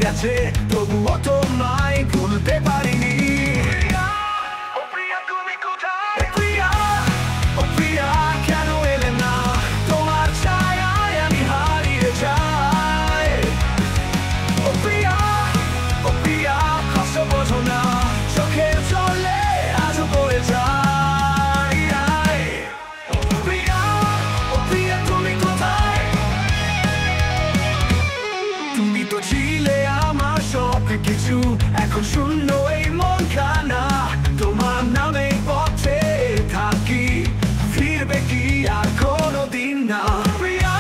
গেছে, তবুও তোমায় ভুলতে পারিনি। ও প্রিয়া তুমি কোথায়? প্রিয়া, ও প্রিয়া কেন এলে না? তোমার ছায়ায় আমি হারিয়ে যাই। ও প্রিয়া, ও প্রিয়া কষ্ট বোঝো না, চোখের জলে আজও পড়ে যাই। ও প্রিয়া, ও প্রিয়া তুমি কোথায়? তুমি তো ছিলে আমার সব কিছু, এখন শূন্য এই মনখানা। তোমার নামে পথে থাকি, ফিরবে কি আর কোনোদিন না? প্রিয়া,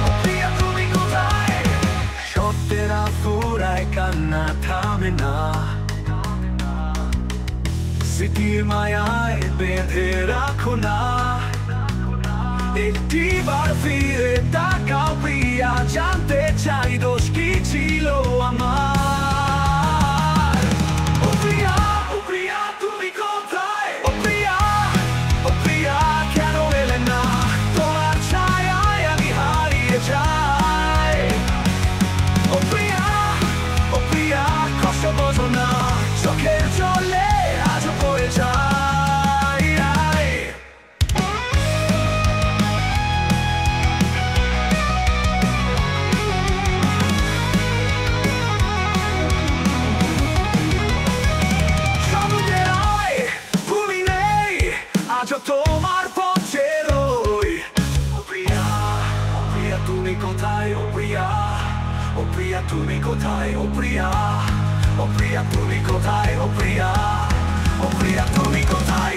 ও প্রিয়া তুমি কোথায়? সত্যের ফুরায় কান্না থামে না, স্মৃতির মায়ায় বেঁধে রাখো না। একটিবার ফিরে তাকাও প্রিয়া, জানতে চাই দোষ কি ছিল আমার। ও প্রিয়া, ও প্রিয়া তুমি কোথায়? ও প্রিয়া, ও প্রিয়া কেন এলে না? তোমার ছায়ায় আমি হারিয়ে যাই। ও প্রিয়া, ও প্রিয়া কষ্ট বোঝো না, চোখের জলে আজও পড়ে যাই। আজও তোমার পথে রই। ও প্রিয়া, ও প্রিয়া তুমি কোথায়? ও প্রিয়া, ও প্রিয়া তুমি কোথায়? ও প্রিয়া, ও প্রিয়া তুমি কোথায়? ও প্রিয়া, ও প্রিয়া তুমি কোথায়?